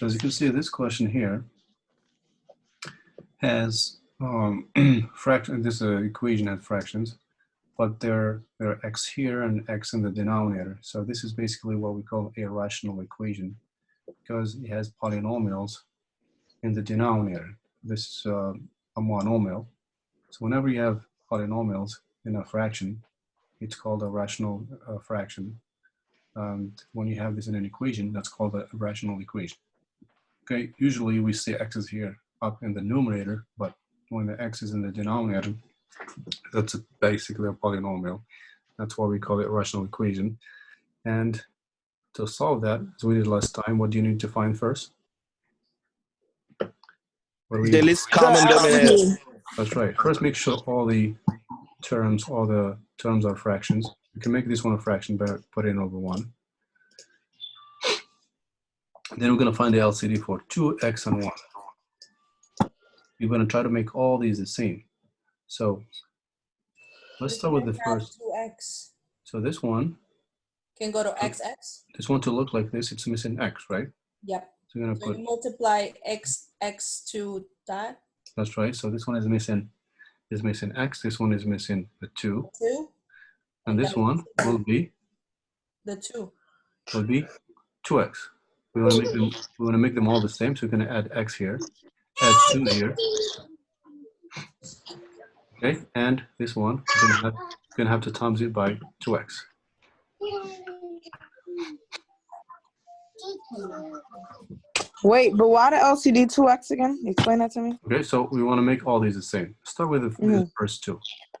So as you can see, this question here has fraction. This equation has fractions, but there are x here and x in the denominator. So this is basically what we call a rational equation because it has polynomials in the denominator. This is a monomial. So whenever you have polynomials in a fraction, it's called a rational fraction. And when you have this in an equation, that's called a rational equation. Okay, usually we say x is here up in the numerator, but when the x is in the denominator, that's basically a polynomial. That's why we call it a rational equation. And to solve that, as we did last time, what do you need to find first? The least common denominator. That's right. First, make sure all the terms are fractions. You can make this one a fraction by putting over 1. Then we're going to find the LCD for 2x and 1. You're going to try to make all these the same. So let's start with the first. 2x. So this one Can go to xx? this one to look like this, it's missing x, right? Yep. So you're going to So put, you multiply x to that. that's right. So this one is missing x. This one is missing the 2. 2. And this one will be The 2. 2x. We want to make them all the same, so we're going to add x here, add 2 here. Okay, and this one we're going to have to times it by 2x. Wait, but why the LCD 2x again? Explain that to me. Okay, so we want to make all these the same. Start with the first 2.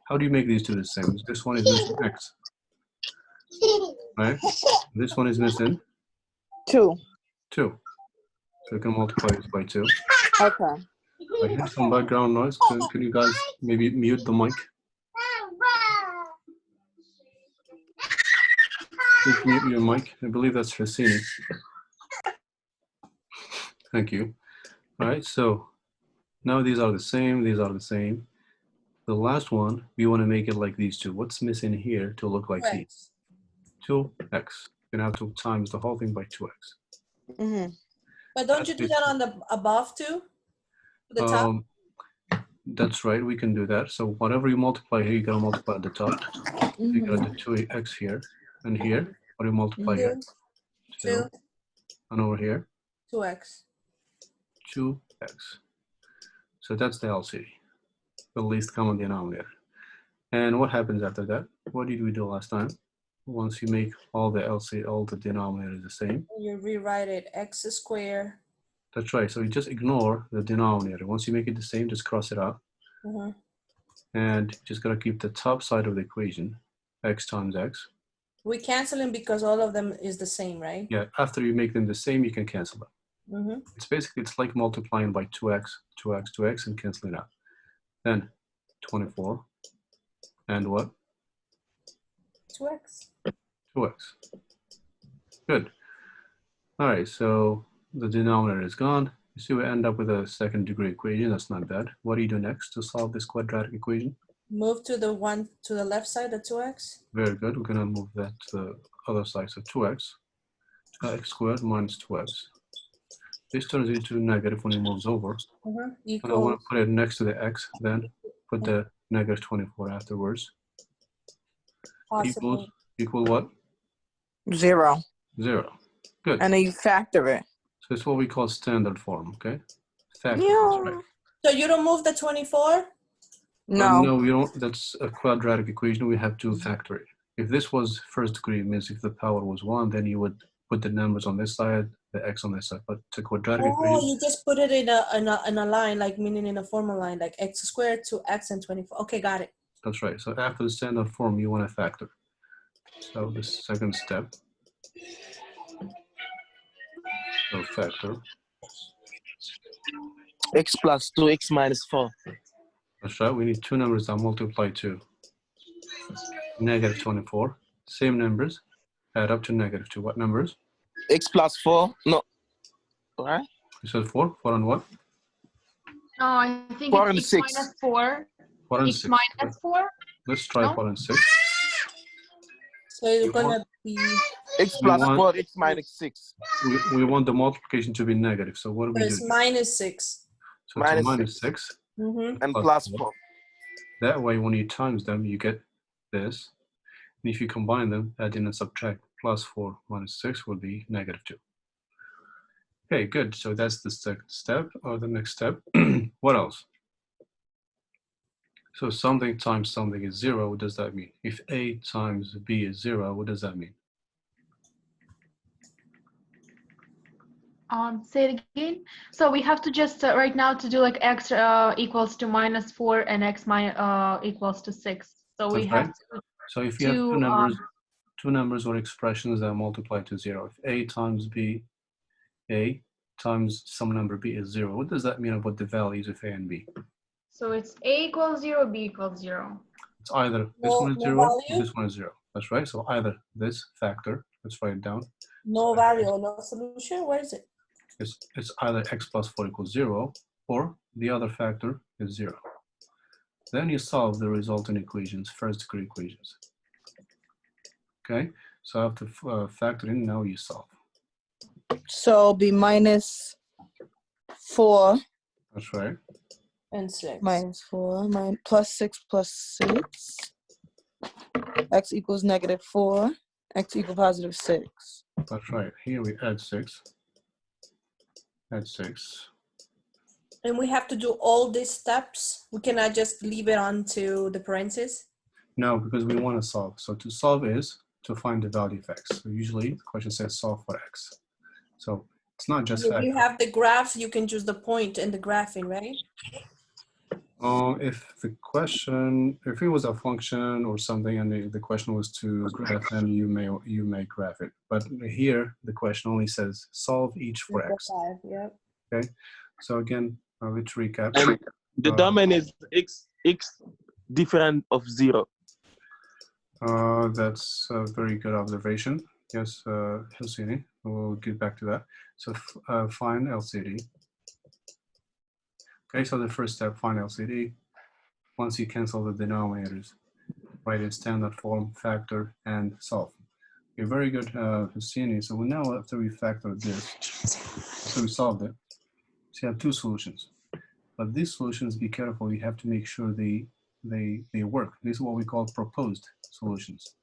How do you make these two the same? This one is missing x, right? This one is missing 2. 2. So we can multiply this by 2. Okay. I hear some background noise. Can you guys maybe mute the mic? Please mute your mic. I believe that's Husseini. Thank you. All right, so now these are the same. These are the same. The last one, we want to make it like these two. What's missing here to look like these? 2x. You're going to have to times the whole thing by 2x. Mm-hmm. But don't you do that on the above too? The top? That's right, we can do that. So whatever you multiply here, you gotta multiply at the top. So you gotta do 2x here and here. What do you multiply here? 2. And over here? 2x. 2x. So that's the LCD, the least common denominator. And what happens after that? What did we do last time? Once you make all the LCD, all the denominators the same. You rewrite it x squared. That's right. So you just ignore the denominator. Once you make it the same, just cross it out. And just gotta keep the top side of the equation, x times x. We cancel them because all of them is the same, right? Yeah, after you make them the same, you can cancel them. It's basically, it's like multiplying by 2x, 2x, 2x, and canceling out. Then 24, and what? 2x. 2x. Good. All right, so the denominator is gone. You see we end up with a second degree equation. That's not bad. What do you do next to solve this quadratic equation? Move to the one to the left side, the 2x. Very good. We're gonna move that to the other side. So 2x, x squared minus 2x. This turns into negative when it moves over. And I want to put it next to the x, then put the negative 24 afterwards. Equal what? 0. 0. Good. And then you factor it. So it's what we call standard form, okay? Factor, Yeah. that's right. So you don't move the 24? No. No, we don't. That's a quadratic equation. We have to factor it. If this was first degree, it means if the power was 1, then you would put the numbers on this side, the x on this side. But it's a quadratic equation. You just put it in a line, like meaning in a formal line, like x squared to x and 24. Okay, got it. That's right. So after the standard form, you want to factor. So the second step. So factor. X plus 2x minus 4. That's right. We need two numbers that multiply to negative 24. Same numbers. Add up to negative 2. What numbers? X plus 4. No. Right? You said 4? 4 on what? No, I think 4 and it's 6. minus 4. 4 and X 6. minus 4. Let's try No? 4 and 6. So it's gonna be X We plus want 4, X minus 6. we want the multiplication to be negative. So what do we do? It's minus 6. So it's minus minus 6. 6 And plus 4. That way, when you times them, you get this. And if you combine them, add in and subtract, plus 4 minus 6 will be negative 2. Okay, good. So that's the second step, or the next step. What else? So something times something is 0. What does that mean? If A times B is 0, what does that mean? Say it again. So we have to just right now to do like x equals to minus 4 and x equals to 6. So we That's have right. to So if you have two numbers or expressions that multiply to 0, if A times B, A times some number B is 0, what does that mean about the values of A and B? so it's a equals 0, b equals 0. It's either this one is 0 or this one is 0. That's right. So either this factor, let's write it down. No value or no solution. Where is it? It's either x plus 4 equals 0 or the other factor is 0. Then you solve the resultant equations, first degree equations. Okay, so after factor in, now you solve. So it'll be minus 4 That's right. And 6. minus 4 plus 6 plus 6. X equals negative 4. X equals positive 6. That's right. Here we add 6. Add 6. And we have to do all these steps. We cannot just leave it on to the parentheses. No, because we want to solve. So to solve is to find the value of x. So usually the question says solve for x. So it's not just If factor. you have the graphs, you can choose the point in the graphing, right? If the question, if it was a function or something, and the question was to graph, then you may graph it. But here the question only says solve each for x. 5, yeah. Okay. So again, let's recap. And the domain is x different of 0. That's a very good observation. Yes, Husseini, we'll get back to that. So find LCD. Okay, so the first step, find LCD. Once you cancel the denominators, write in standard form, factor, and solve. Okay, very good, Husseini. So now after we factor this, so we solved it. So you have two solutions. But these solutions, be careful, you have to make sure they work. This is what we call proposed solutions.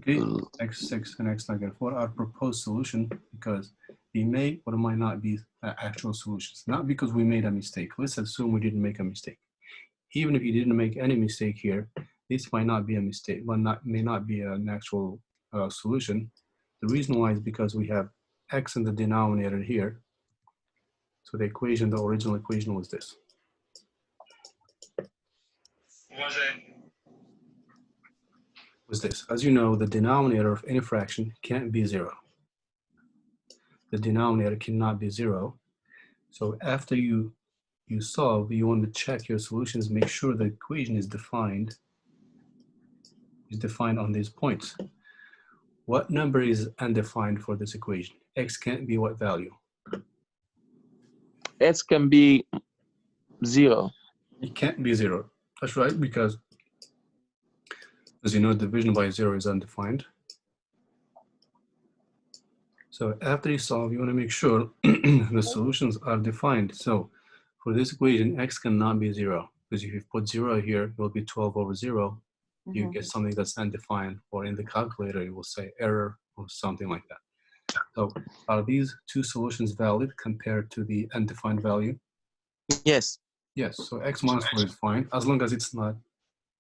Okay, x6 and x negative 4 are proposed solution because they may or might not be actual solutions. Not because we made a mistake. Let's assume we didn't make a mistake. Even if you didn't make any mistake here, this might not be a mistake, but may not be an actual solution. The reason why is because we have x in the denominator here. So the equation, the original equation was this. Was this. As you know, the denominator of any fraction can't be 0. The denominator cannot be 0. So after you solve, you want to check your solutions, make sure the equation is defined on these points. What number is undefined for this equation? X can't be what value? X can be 0. It can't be 0. That's right, because as you know, division by 0 is undefined. So after you solve, you want to make sure the solutions are defined. So for this equation, x cannot be 0, because if you put 0 here, it will be 12 over 0. You get something that's undefined, or in the calculator, it will say error or something like that. So are these two solutions valid compared to the undefined value? Yes. Yes, so x minus 4 is fine, as long as it's not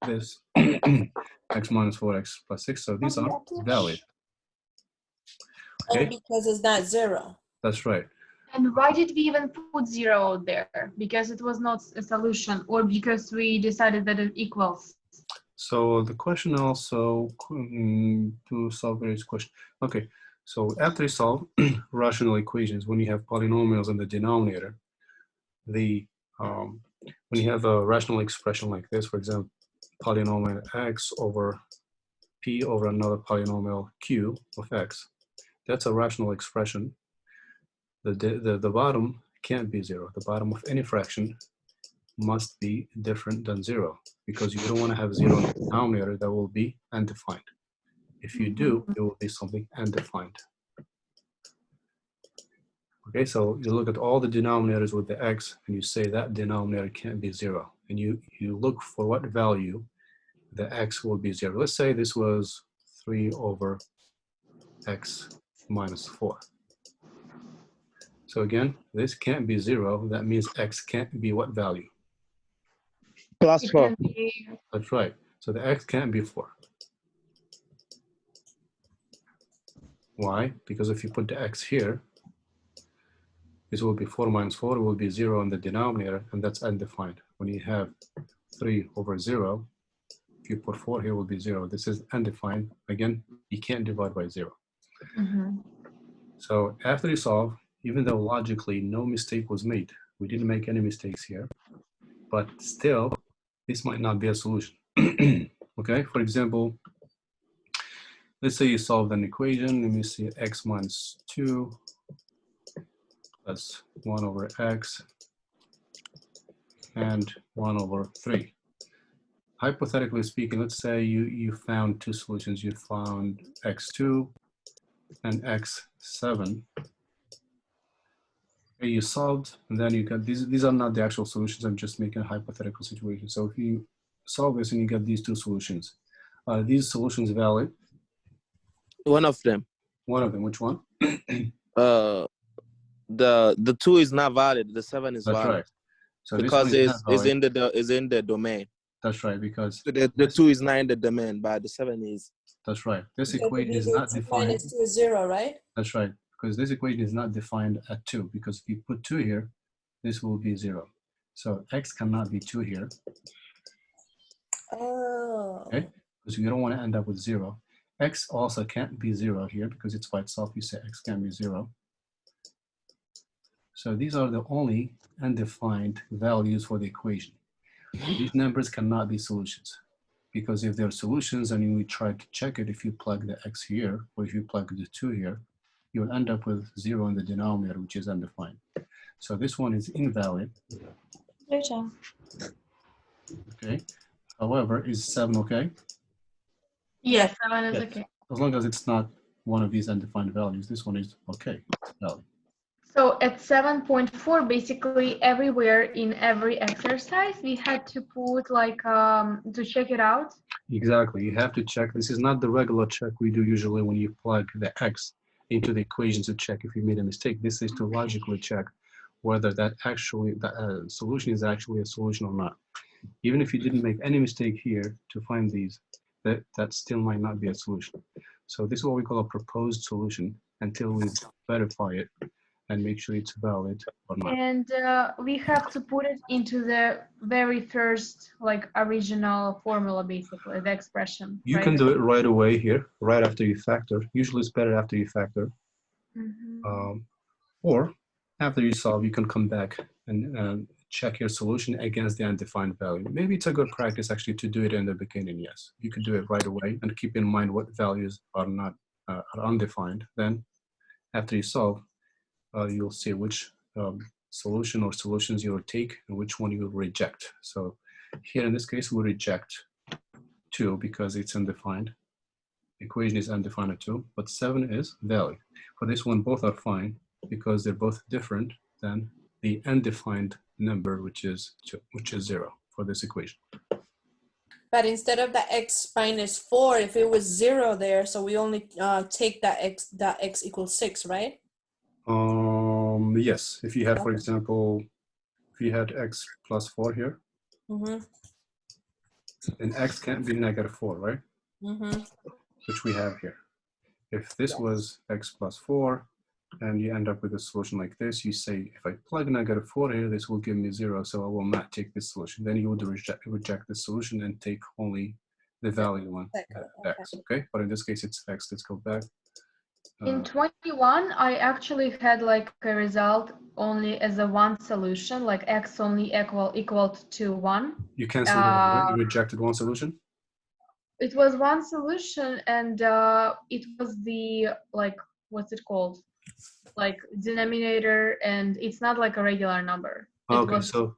this x minus 4, x plus 6. So these are valid. Okay. Only because it's not 0. That's right. And why did we even put 0 there? Because it was not a solution, or because we decided that it equals? So the question also to solve various questions. Okay, so after you solve rational equations, when you have polynomials in the denominator, when you have a rational expression like this, for example, polynomial x over p over another polynomial q of x, that's a rational expression. The bottom can't be 0. The bottom of any fraction must be different than 0, because you don't want to have 0 in the denominator that will be undefined. If you do, it will be something undefined. Okay, so you look at all the denominators with the x, and you say that denominator can't be 0. And you look for what value the x will be 0. Let's say this was 3 over x minus 4. So again, this can't be 0. That means x can't be what value? Plus It 4. can be That's right. So the x can't be 4. Why? Because if you put the x here, this will be 4 minus 4, it will be 0 in the denominator, and that's undefined. When you have 3 over 0, if you put 4 here, it will be 0. This is undefined. Again, you can't divide by 0. So after you solve, even though logically no mistake was made, we didn't make any mistakes here, but still, this might not be a solution. Okay, for example, let's say you solved an equation. Let me see, x minus 2 plus 1 over x and 1 over 3. Hypothetically speaking, let's say you found two solutions. You found x2 and x7. Okay, you solved, and then you got these are not the actual solutions. I'm just making a hypothetical situation. So if you solve this and you get these two solutions, are these solutions valid? One of them. One of them, which one? The 2 is not valid. The 7 is That's valid. right. So Because this one is in the domain. That's right, because So the 2 is not in the domain, but the 7 is. that's right. This Because equation is not defined. minus 2 is 0, right? That's right, because this equation is not defined at 2, because if you put 2 here, this will be 0. So x cannot be 2 here, Oh. okay? Because you don't want to end up with 0. X also can't be 0 here, because it's by itself. You say x can't be 0. So these are the only undefined values for the equation. These numbers cannot be solutions, because if they're solutions and we try to check it, if you plug the x here, or if you plug the 2 here, you'll end up with 0 in the denominator, which is undefined. So this one is invalid. Okay. However, is 7 okay? yes, 7 is Yes. okay. As long as it's not one of these undefined values, this one is okay. It's valid. So at 7.4, basically everywhere in every exercise, we had to put like to check it out. Exactly. You have to check. This is not the regular check we do usually when you plug the x into the equation to check if you made a mistake. This is to logically check whether that actually the solution is actually a solution or not. Even if you didn't make any mistake here to find these, that still might not be a solution. So this is what we call a proposed solution until we verify it and make sure it's valid or not. And we have to put it into the very first like original formula, basically the expression. You right? can do it right away here, right after you factor. Usually it's better after you factor. Or after you solve, you can come back and check your solution against the undefined value. Maybe it's a good practice actually to do it in the beginning, yes. You can do it right away and keep in mind what values are not are undefined. Then after you solve, you'll see which solution or solutions you'll take and which one you'll reject. So here in this case, we'll reject 2 because it's undefined. Equation is undefined at 2, but 7 is valid. For this one, both are fine because they're both different than the undefined number, which is 0 for this equation. But instead of the x minus 4, if it was 0 there, so we only take that x equals 6, right? Yes, if you had, for example, if you had x plus 4 here, then x can't be negative 4, right? Which we have here. If this was x plus 4, and you end up with a solution like this, you say, if I plug negative 4 here, this will give me 0, so I will not take this solution. Then you would reject the solution and take only the value one, x, okay? But in this case, it's x. Let's go back. In 21, I actually had like a result only as a one solution, like x only equal to 1. You canceled it, right? You rejected one solution? It was one solution, and it was the, like, what's it called? Like denominator, and it's not like a regular number. Okay, it was so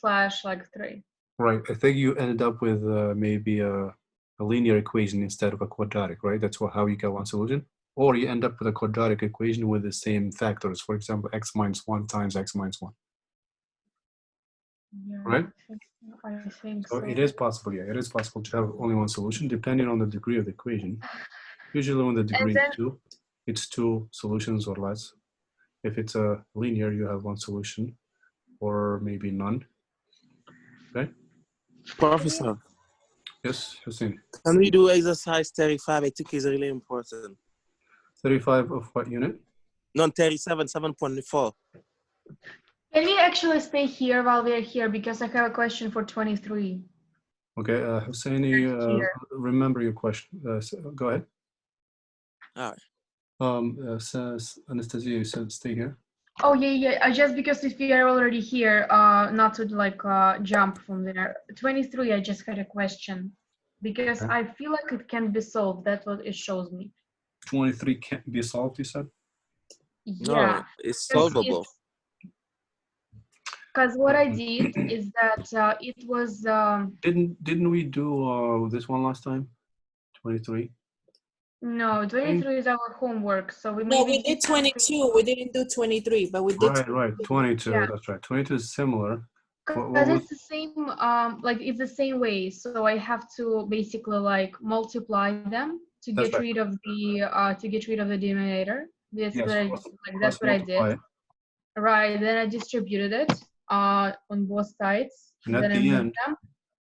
slash like 3. Right. I think you ended up with maybe a linear equation instead of a quadratic, right? That's how you get one solution. Or you end up with a quadratic equation with the same factors. For example, x minus 1 times x minus 1. Yeah, Right? I think So so. it is possible, yeah. It is possible to have only one solution depending on the degree of the equation. Usually when the degree then- is 2, it's 2 solutions or less. If it's a linear, you have one solution or maybe none. Okay? Professor, Yes, Hussein. can we do exercise 35? I think is really important. 35 of what unit? No, 37, 7.4. Can we actually stay here while we're here? Because I have a question for 23. Okay, Husseini, Here. remember your question. Go ahead. All right. Says Anastasia, you said stay here. Oh, yeah. Just because if we are already here, not to like jump from there. 23, I just had a question. Because Okay. I feel like it can be solved. That's what it shows me. 23 can't be solved, you said? No, Yeah. it's Because solvable. Because what I did is that it was Didn't we do this one last time? 23? no 23 is our homework, so we No, maybe we did 22. We didn't do 23, but we did. Right, 22, Yeah. that's right. 22 is similar. What because was, it's the same like it's the same way, so I have to basically like multiply them to That's get right. rid of the denominator. That's yes, what I cross, like, that's what I did. multiply. Right, then I distributed it on both sides, And then at I the moved end, them.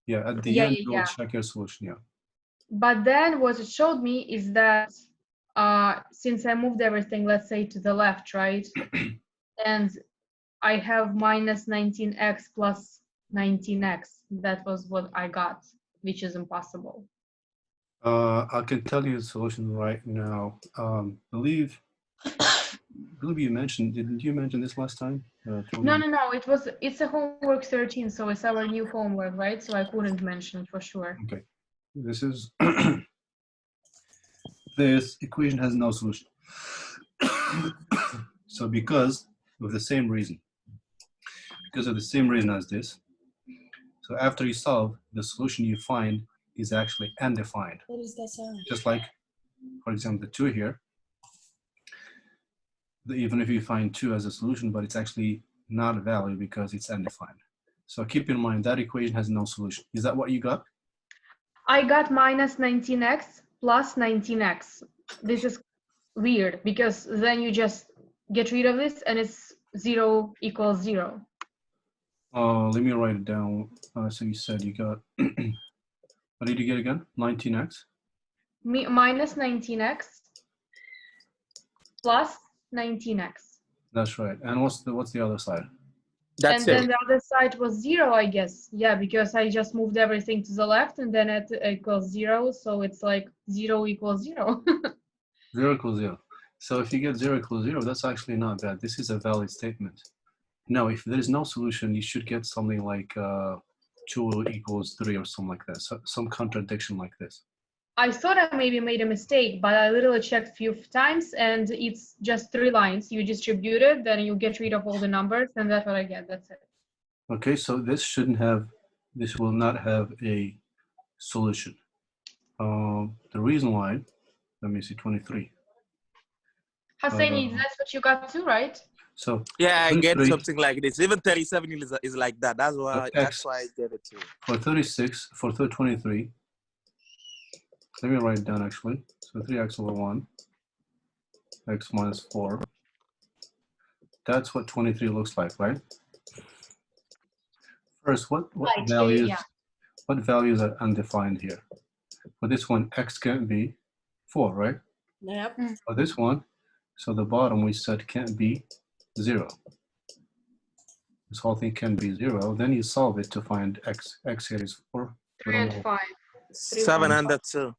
yeah, at the Yeah, end, yeah, you will yeah. check your solution, yeah. But then what it showed me is that since I moved everything, let's say to the left, right? And I have minus 19x plus 19x. That was what I got, which is impossible. I can tell you the solution right now. Believe you mentioned, didn't you mention this last time? No, it's a homework 13, so it's our new homework, right? So I couldn't mention for sure. Okay, this is, this equation has no solution. So because of the same reason as this, so after you solve, the solution you find is actually undefined. What is that sound? Just like, for example, the 2 here, even if you find 2 as a solution, but it's actually not a value because it's undefined. So keep in mind that equation has no solution. Is that what you got? I got minus 19x plus 19x. This is weird because then you just get rid of this and it's 0 equals 0. Let me write it down. So you said you got, what did you get again? 19x? Minus 19x plus 19x. That's right. And what's the other side? That's And then it. the other side was 0, I guess. Yeah, because I just moved everything to the left and then it equals 0. So it's like 0 equals 0. 0 equals 0. So if you get 0 equals 0, that's actually not bad. This is a valid statement. Now, if there's no solution, you should get something like 2 equals 3 or something like that. So some contradiction like this. I thought I maybe made a mistake, but I literally checked a few times and it's just 3 lines. You distribute it, then you get rid of all the numbers, and that's what I get. That's it. Okay, so this will not have a solution. The reason why, let me see, 23. Hosseini, that's what you got too, right? So Yeah, I get 23, something like this. Even 37 is like that. That's why X. I get it too. For 36, for 23, let me write it down actually. So 3x over 1, x minus 4. That's what 23 looks like, right? First, what Right, values yeah. what values are undefined here? For this one, x can't be 4, right? Yep. For this one, so the bottom we said can't be 0. This whole thing can be 0. Then you solve it to find x. X here is 4. 3 and 5. 702.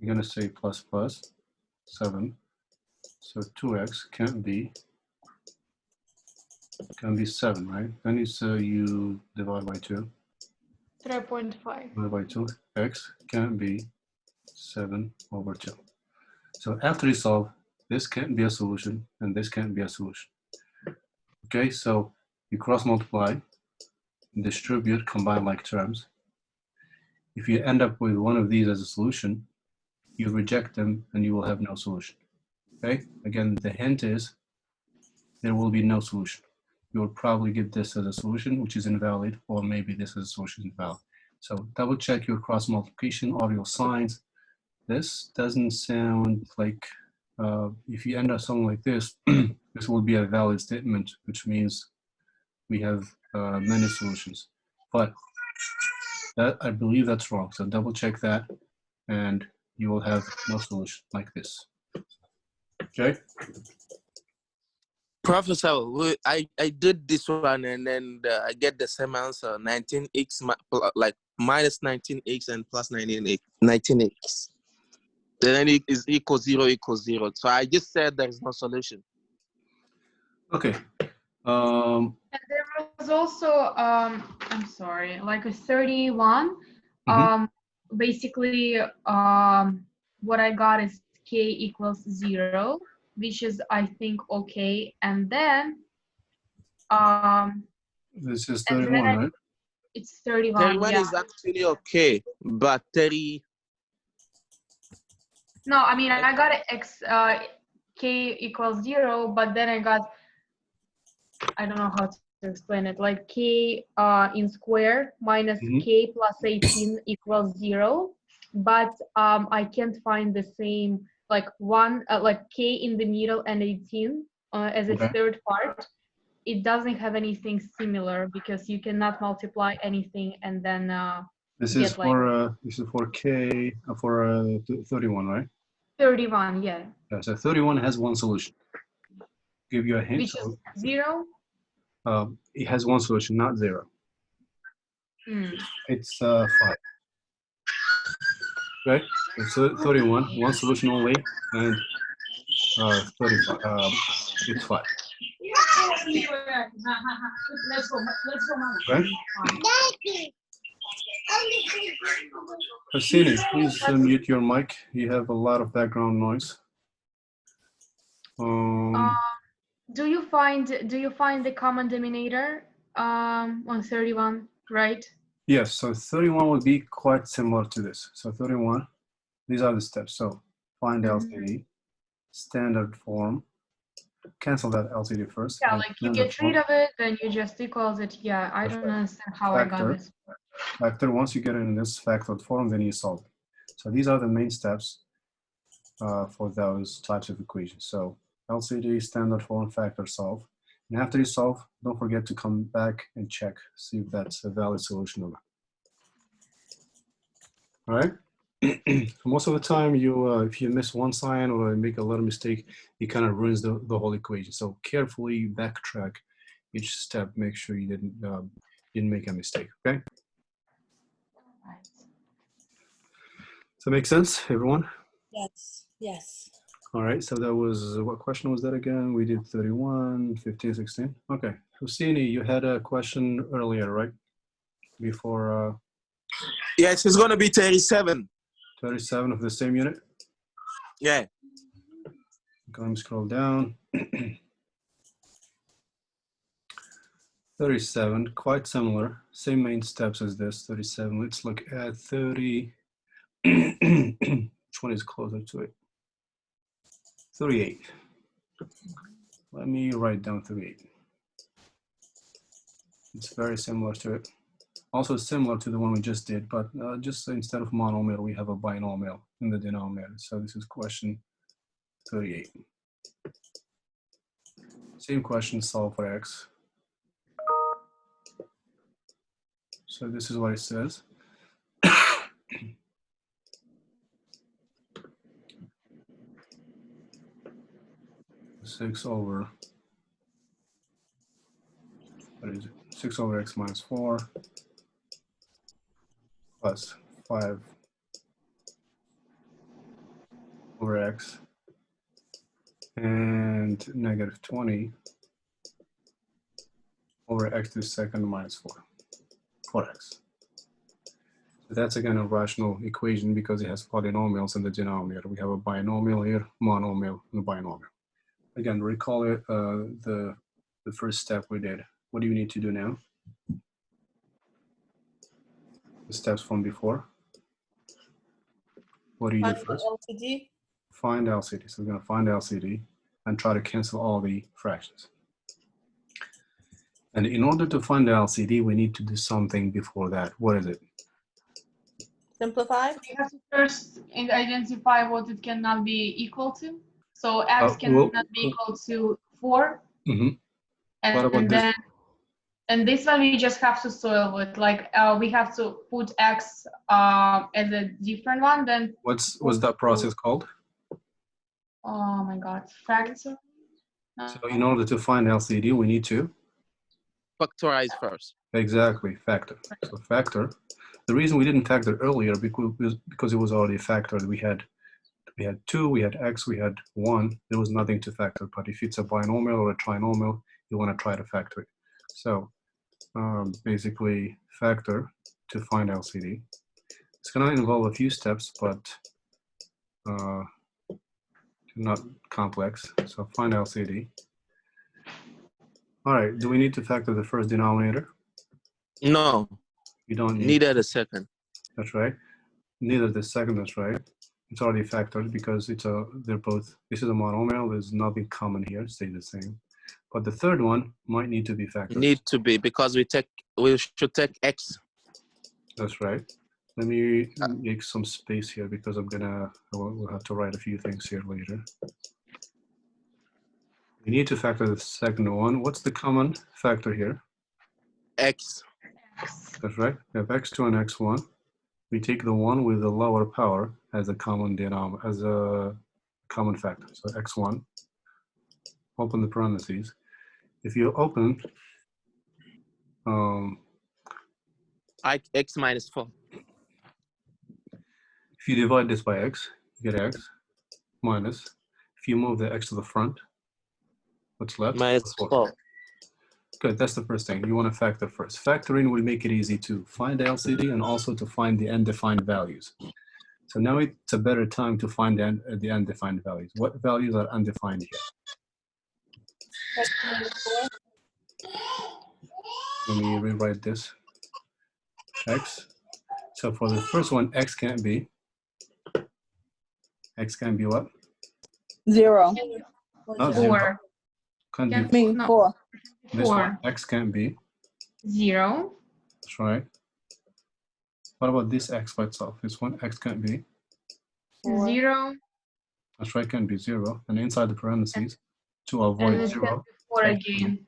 You're gonna say plus plus 7. So 2x can be 7, right? Then you divide by 2. 3.5. Divide by 2. X can be 7 over 2. So after you solve, this can't be a solution, and this can't be a solution. Okay, so you cross multiply, distribute, combine like terms. If you end up with one of these as a solution, you reject them and you will have no solution. Okay, again, the hint is there will be no solution. You will probably get this as a solution, which is invalid, or maybe this as a solution is invalid. So double check your cross multiplication or your signs. This doesn't sound like, if you end up something like this, this will be a valid statement, which means we have many solutions. But that, I believe that's wrong. So double check that and you will have no solution like this. Okay? Professor, I did this one and then I get the same answer, 19x like minus 19x and plus 19x. Then it is equals 0 equals 0. So I just said there is no solution. Okay. And there was also, I'm sorry, like a 31. Mhm. Basically, what I got is k equals 0, which is, I think, okay. And then, This is and 31, then right? it's 31, 31 yeah. is actually okay, but 30. No, I mean, I got x, k equals 0, but then I got, I don't know how to explain it, like k in square minus k plus 18 equals 0, but I can't find the same, like one, like k in the middle and 18 as its third part. It doesn't have anything similar because you cannot multiply anything and then This get is for k for 31, right? 31, yeah. Yeah, so 31 has one solution. Give you a hint. Which is 0. It has one solution, not 0. It's 5. Okay, it's 31, one solution only, and 35. It's 5. Okay. Hassini, please mute your mic. You have a lot of background noise. Do you find the common denominator on 31, right? Yes, so 31 would be quite similar to this. So 31, these are the steps. So find LCD, standard form, cancel that LCD first. Yeah, like you get rid of it, then you just equals it. Yeah, I don't understand how I got this. Factor, once you get it in this factored form, then you solve it. So these are the main steps for those types of equations. So LCD, standard form, factor, solve. And after you solve, don't forget to come back and check, see if that's a valid solution or not. All right? Most of the time, if you miss one sign or make a little mistake, it kind of ruins the whole equation. So carefully backtrack each step, make sure you didn't make a mistake, okay? Does that make sense, everyone? Yes, yes. All right, so that was, what question was that again? We did 31, 15, 16. Okay, Husseini, you had a question earlier, right? Before. Yes, it's gonna be 37. 37 of the same unit? Yeah. Go and scroll down. 37, quite similar, same main steps as this, 37. Let's look at 30. Which one is closer to it? 38. Let me write down 38. It's very similar to it. Also similar to the one we just did, but just instead of monomial, we have a binomial in the denominator. So this is question 38. Same question, solve for x. So this is what it says. 6 over, what is it? 6 over x minus 4 plus 5 over x and negative 20 over x to the second minus 4x. So that's again a rational equation because it has polynomials in the denominator. We have a binomial here, monomial, and a binomial. Again, recall it, the first step we did. What do you need to do now? the steps from before. What do you do Find the first? LCD. Find LCD. So we're going to find LCD and try to cancel all the fractions. And in order to find the LCD, we need to do something before that. What is it? Simplify. We have to first identify what it cannot be equal to. So x well, cannot be equal to 4. What about And this? then, and this one we just have to solve it. Like we have to put x as a different one. Then What's that process called? oh my God, factor. So in order to find LCD, we need to Factorize first. exactly factor. So factor. The reason we didn't factor earlier because it was already factored. We had 2, we had x, we had 1. There was nothing to factor. But if it's a binomial or a trinomial, you want to try to factor it. So basically factor to find LCD. It's going to involve a few steps, but not complex. So find LCD. All right, do we need to factor the first denominator? No, You don't need. neither the second. That's right. Neither the second, that's right. It's already factored because they're both, this is a monomial, there's nothing common here, stay the same. But the third one might need to be factored. Need to be, because we should take x. That's right. Let me make some space here because we'll have to write a few things here later. We need to factor the second one. What's the common factor here? X. That's right. We have x2 and x1. We take the one with the lower power as a common denominator, as a common factor. So x1. Open the parentheses. If you open x minus 4. if you divide this by x, you get x minus. If you move the x to the front, what's left? Minus 4. Good, that's the first thing. You want to factor first. Factoring will make it easy to find the LCD and also to find the undefined values. So now it's a better time to find the undefined values. What values are undefined here? Let me rewrite this. X. So for the first one, x can't be. X can be what? 0. Not 4. 0. Can't be. I mean, No. 4. This 4. one, x can't be. 0. That's right. What about this x by itself? This one, x can't be. 0. That's right, can be 0. And inside the parentheses, to avoid And it 0, 4 x again.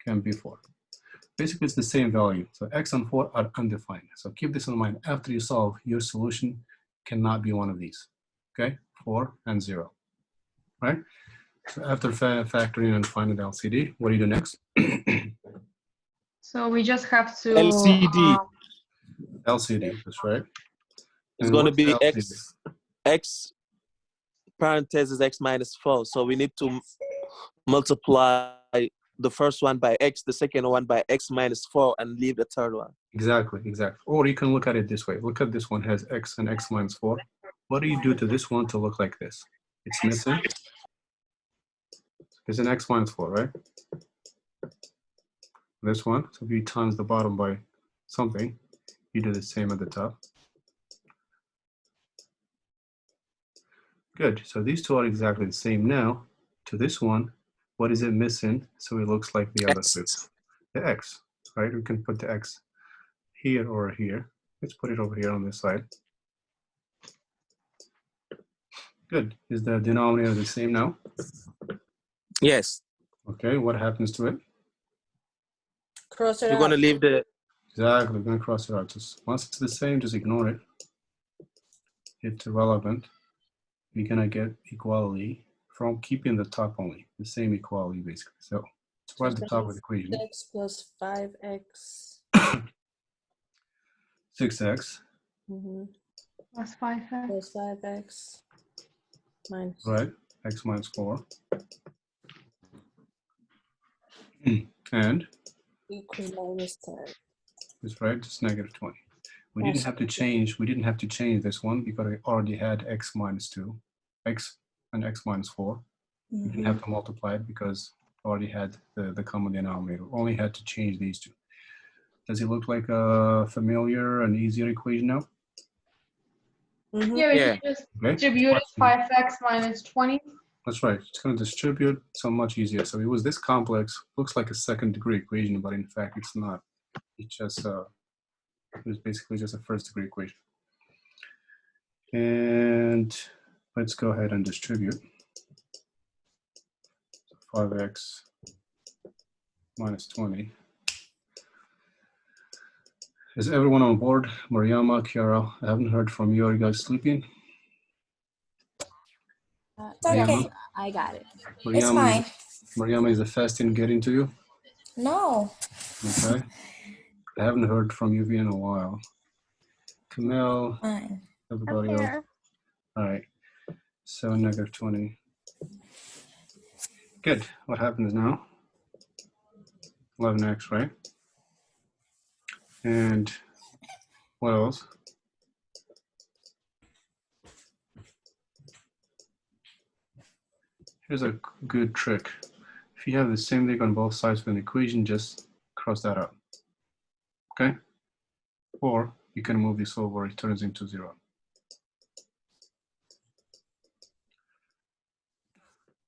can be 4. Basically, it's the same value. So x and 4 are undefined. So keep this in mind. After you solve, your solution cannot be one of these. Okay, 4 and 0. Right? So after factoring and finding the LCD, what do you do next? So we just have to LCD. LCD, that's right. It's And going to what's the be LCD? x parentheses x minus 4. So we need to multiply the first one by x, the second one by x minus 4, and leave the third one. Exactly. Or you can look at it this way. Look at this one has x and x minus 4. What do you do to this one to look like this? It's missing. It's an x minus 4, right? This one, so if you times the bottom by something, you do the same at the top. Good, so these two are exactly the same. Now, to this one, what is it missing? So it looks like the other two. The x, right? We can put the x here or here. Let's put it over here on this side. Good, is the denominator the same now? Yes. Okay, what happens to it? Cross it You're out. going to leave the Exactly, we're gonna cross it out. Just once it's the same, just ignore it. It's irrelevant. You're gonna get equality from keeping the top only, the same equality basically. So let's write the top of the equation. X plus 5x. 6x, plus 5x. Plus 5x minus. right? X minus 4. And Equal minus 10. it's right, just negative 20. We didn't have to change this one because we already had x minus 2, x and x minus 4. We didn't have to multiply it because we already had the common denominator. We only had to change these two. Does it look like a familiar and easier equation now? Mhm. Yeah, we Yeah. can just Okay. distribute it 5x minus 20. That's right. It's going to distribute so much easier. So it was this complex, looks like a second degree equation, but in fact it's not. It's just it was basically just a first degree equation. And let's go ahead and distribute. 5x minus 20. Is everyone on board? Mariama, Kiara, I haven't heard from you. Are you guys sleeping? It's okay. Mariama? I got it. Mariama, fine. Mariama, is the fasting getting to you? No. Okay. I haven't heard from you in a while. Kamel, Fine. everybody else. All right. So negative 20. Good. What happens now? 11x, right? And what else? Here's a good trick. If you have the same thing on both sides of an equation, just cross that out. Okay? Or you can move this over, it turns into 0.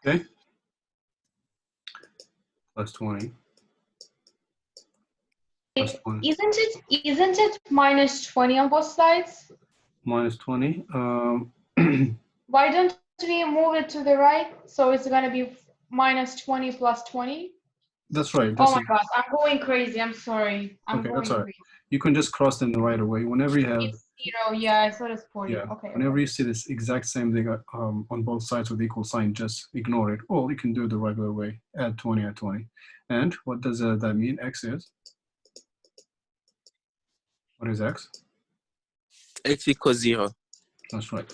Okay? Plus 20. Plus 20. Isn't it minus 20 on both sides? Minus 20. Why don't we move it to the right? So it's going to be minus 20 plus 20. That's right. Oh my God, I'm going crazy. I'm sorry. I'm Okay, going that's all right. crazy. You can just cross them the right away. Whenever you have, It's 0. Yeah, I thought it's 40. yeah, Okay. whenever you see this exact same thing on both sides with equal sign, just ignore it. Or you can do it the regular way. Add 20, add 20. And what does that mean? X is? What is X? X equals 0. That's right.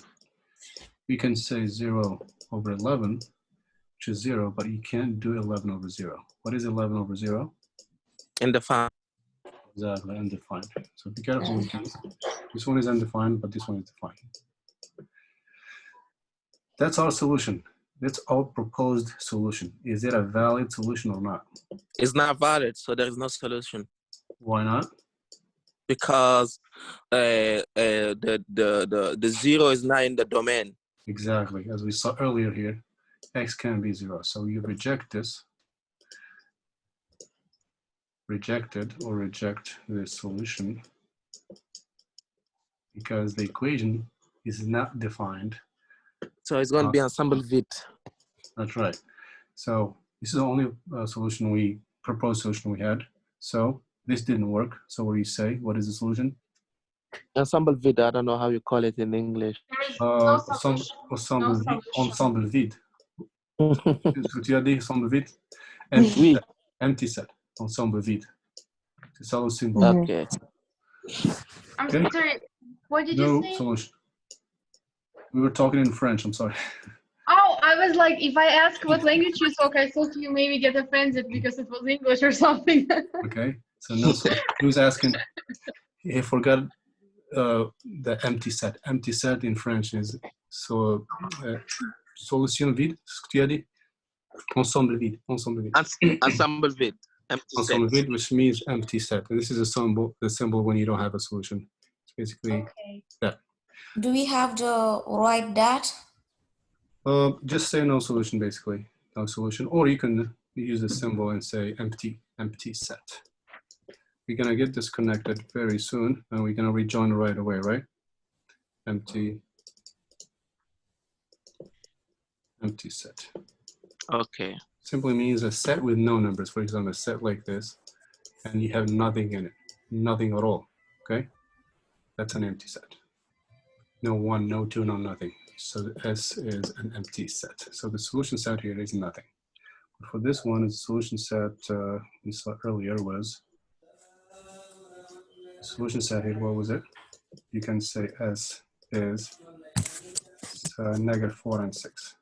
We can say 0 over 11, which is 0, but you can't do 11 over 0. What is 11 over 0? Undefined. Exactly, undefined. So be careful with these. This one is undefined, but this one is defined. That's our solution. That's our proposed solution. Is it a valid solution or not? It's not valid, so there is no solution. Why not? Because the 0 is not in the domain. Exactly. As we saw earlier here, X can be 0. So you reject this. Rejected or reject the solution because the equation is not defined. So it's going to be ensemble vide. That's right. So this is the only proposed solution we had. So this didn't work. So what do you say? What is the solution? Ensemble vide, I don't know how you call it in English. There is no solution. Ensemble vide. Qu'est-ce que tu as dit? Ensemble vide? Oui. Empty set. Ensemble vide. C'est ça le symbole. Okay. I'm Okay. sorry. What did No you say? solution. We were talking in French. I'm sorry. Oh, I was like, if I ask what language you talk, I thought you maybe get offended because it was English or something. Okay. So no solution. He was asking. He forgot the empty set. Empty set in French is solution vide. Ce que tu as dit? Ensemble vide. Ensemble vide. Ensemble vide. Empty Ensemble set. vide, which means empty set. And this is a symbol. The symbol when you don't have a solution. It's basically Okay. that. Do we have to write that? Just say no solution, basically. No solution. Or you can use the symbol and say empty set. We're going to get this connected very soon, and we're going to rejoin right away, right? Empty set. Okay. Simply means a set with no numbers. For example, a set like this, and you have nothing in it. Nothing at all, okay? That's an empty set. No 1, no 2, no nothing. So S is an empty set. So the solution set here is nothing. But for this one, the solution set we saw earlier was, solution set here, what was it? You can say S is negative 4 and 6.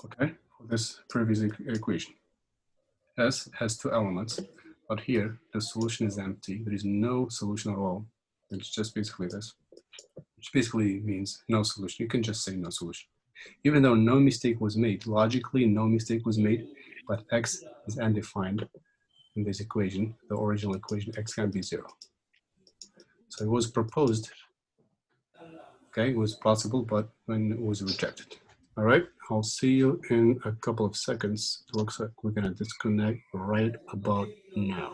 Okay, for this previous equation. S has 2 elements, but here the solution is empty. There is no solution at all. It's just basically this, which basically means no solution. You can just say no solution. Even though no mistake was made, logically no mistake was made, but X is undefined. in this equation, the original equation, x can be 0. So it was proposed, okay, it was possible, but when it was rejected. All right, I'll see you in a couple of seconds. It looks like we're gonna disconnect right about now.